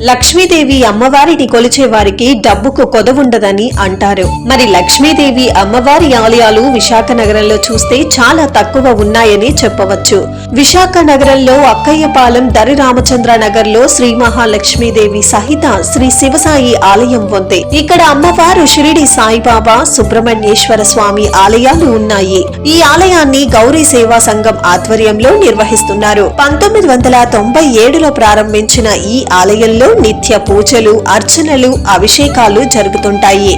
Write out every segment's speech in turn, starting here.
లక్ష్మీదేవి అమ్మవారిని కొలిచే వారికి డబ్బుకు కొదవుండదని అంటారు. మరి లక్ష్మీదేవి అమ్మవారి ఆలయాలు విశాఖ నగరంలో చూస్తే చాలా తక్కువ ఉన్నాయని చెప్పవచ్చు. విశాఖ నగరంలో అక్కయ్యపాలెం దరి రామచంద్ర నగర్ లో శ్రీ మహాలక్ష్మీదేవి సహిత శ్రీ శివసాయి ఆలయం ఉంది. ఇక్కడ అమ్మవారు షిరిడి సాయిబాబా, సుబ్రహ్మణ్యేశ్వర స్వామి ఆలయాలు ఉన్నాయి. ఈ ఆలయాన్ని గౌరీ సేవా సంఘం ఆధ్వర్యంలో నిర్వహిస్తున్నారు. 1997లో ప్రారంభించిన ఈ ఆలయంలో నిత్య పూజలు, అర్చనలు, అభిషేకాలు జరుగుతుంటాయి.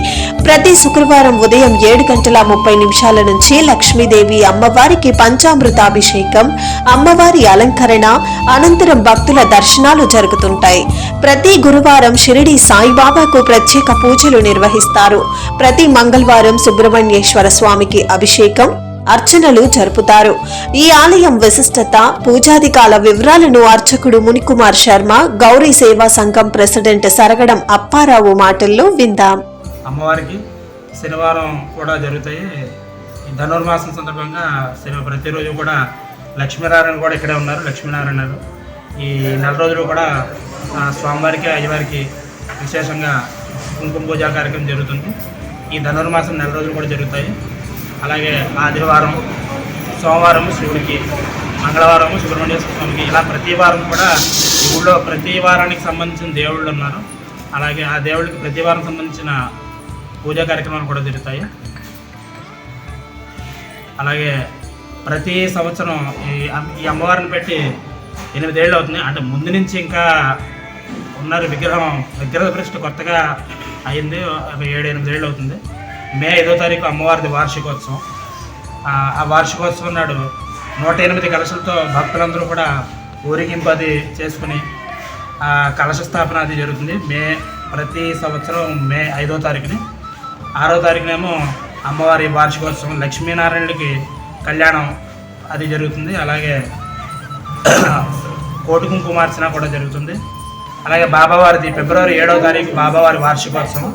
ప్రతి శుక్రవారం ఉదయం 7:30 నుంచి లక్ష్మీదేవి అమ్మవారికి పంచామృతాభిషేకం, అమ్మవారి అలంకరణ, అనంతరం భక్తుల దర్శనాలు జరుగుతుంటాయి. ప్రతి గురువారం షిరిడి సాయిబాబాకు ప్రత్యేక పూజలు నిర్వహిస్తారు. ప్రతి మంగళవారం సుబ్రహ్మణ్యేశ్వర స్వామికి అభిషేకం, అర్చనలు జరుపుతారు. ఈ ఆలయం విశిష్టత, పూజాధికాల వివరాలను అర్చకుడు మునికుమార్ శర్మ, గౌరీ సేవా సంఘం ప్రెసిడెంట్ సరగడం అప్పారావు మాటల్లో విందాం. అమ్మవారికి శనివారం కూడా జరుగుతాయి. ధనుర్మాసం సందర్భంగా ప్రతిరోజు కూడా లక్ష్మీనారాయణ కూడా ఇక్కడే ఉన్నారు. లక్ష్మీనారాయణ ఈ నెల రోజులు కూడా స్వామివారికి, అయ్యవారికి విశేషంగా కుంకుమ పూజా కార్యక్రమం జరుగుతుంది. ఈ ధనుర్మాసం నెల రోజులు కూడా జరుగుతాయి. అలాగే ఆదివారం, సోమవారం శివుడికి, మంగళవారం సుబ్రహ్మణ్యేశ్వర స్వామికి, ఇలా ప్రతి వారం కూడా ఊళ్ళో ప్రతి వారానికి సంబంధించిన దేవుళ్ళు ఉన్నారు. అలాగే ఆ దేవుడికి ప్రతి వారం సంబంధించిన పూజా కార్యక్రమాలు కూడా జరుగుతాయి. అలాగే ప్రతి సంవత్సరం ఈ అమ్మవారిని పెట్టి 8 ఏళ్ళు అవుతుంది. అంటే ముందు నుంచి ఇంకా ఉన్నారు. విగ్రహ ప్రతిష్ఠ కొత్తగా అయింది. 7-8 ఏళ్ళు అవుతుంది. మే 5వ తారీఖు అమ్మవారిది వార్షికోత్సవం. ఆ వార్షికోత్సవం నాడు 108 కలశలతో భక్తులందరూ కూడా ఊరేగింపు అది చేసుకుని కలశ స్థాపన అది జరుగుతుంది. ప్రతి సంవత్సరం మే 5వ తారీఖుని. 6వ తారీఖునేమో అమ్మవారి వార్షికోత్సవం, లక్ష్మీనారాయణుడికి కళ్యాణం అది జరుగుతుంది. అలాగే కోటి కుంకుమార్చన కూడా జరుగుతుంది. అలాగే బాబావారిది ఫిబ్రవరి 7వ తారీఖు బాబావారి వార్షికోత్సవం.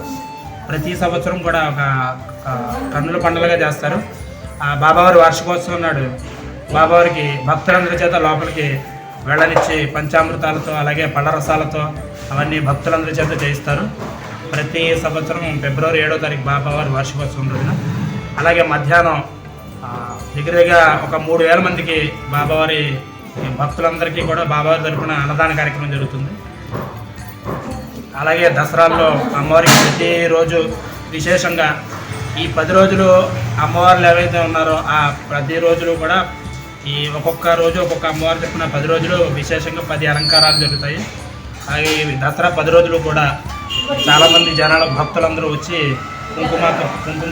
ప్రతి సంవత్సరం కూడా ఒక కన్నుల పండుగగా చేస్తారు. ఆ బాబావారి వార్షికోత్సవం నాడు బాబావారికి భక్తులందరి చేత లోపలికి వెళ్ళనిచ్చి పంచామృతాలతో, అలాగే పళ్ళ రసాలతో అవన్నీ భక్తులందరి చేత చేయిస్తారు. ప్రతి సంవత్సరం ఫిబ్రవరి 7వ తారీఖు బాబావారి వార్షికోత్సవం రోజున. అలాగే మధ్యాహ్నం దగ్గరగా ఒక 3000 మందికి బాబావారి భక్తులందరికీ కూడా బాబావారి తరపున అన్నదాన కార్యక్రమం జరుగుతుంది. అలాగే దసరాల్లో అమ్మవారికి ప్రతిరోజు విశేషంగా ఈ 10 రోజులు అమ్మవార్లు ఏవైతే ఉన్నారో ఆ 10 రోజులు కూడా ఈ ఒక్కొక్క రోజు ఒక్కొక్క అమ్మవారి తరపున 10 రోజులు విశేషంగా 10 అలంకారాలు జరుగుతాయి. అలాగే దసరా 10 రోజులు కూడా చాలామంది జనాలు, భక్తులందరూ వచ్చి కుంకుమ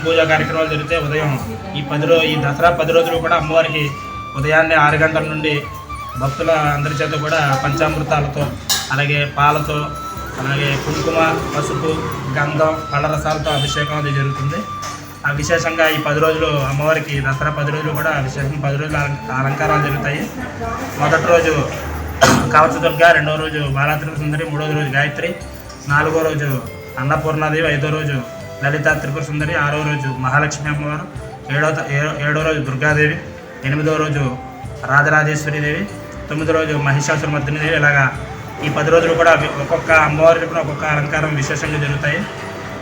పూజ కార్యక్రమాలు జరిగితే ఉదయం ఈ దసరా 10 రోజులు కూడా అమ్మవారికి ఉదయాన్నే 6 గంటల నుండి భక్తుల అందరి చేత కూడా పంచామృతాలతో, అలాగే పాలతో, అలాగే కుంకుమ, పసుపు, గంధం, పళ్ళరసాలతో అభిషేకం అది జరుగుతుంది. ఆ విశేషంగా ఈ 10 రోజులు అమ్మవారికి దసరా 10 రోజులు కూడా విశేషంగా 10 రోజులు అలంకారాలు జరుగుతాయి. మొదటి రోజు కవచదుర్గ, 2వ రోజు బాలాత్రిపుర సుందరి, 3వ రోజు గాయత్రి, 4వ రోజు అన్నపూర్ణాదేవి, 5వ రోజు లలితా త్రిపుర సుందరి, 6వ రోజు మహాలక్ష్మి అమ్మవారు, 7వ రోజు దుర్గాదేవి, 8వ రోజు రాజరాజేశ్వరి దేవి, 9వ రోజు మహిషాసురమర్దిని దేవి. ఇలాగా ఈ 10 రోజులు కూడా ఒక్కొక్క అమ్మవారి తరపున ఒక్కొక్క అలంకారం విశేషంగా జరుగుతాయి.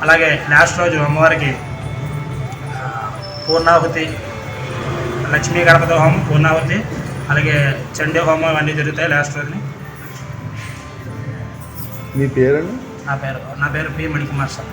అలాగే లాస్ట్ రోజు అమ్మవారికి పూర్ణాహుతి, లక్ష్మీ గణపతి హోమం, పూర్ణాహుతి, అలాగే చండీ హోమం ఇవన్నీ జరుగుతాయి లాస్ట్ రోజుని. మీ పేరు? నా పేరు పి. మణికుమార్ సార్.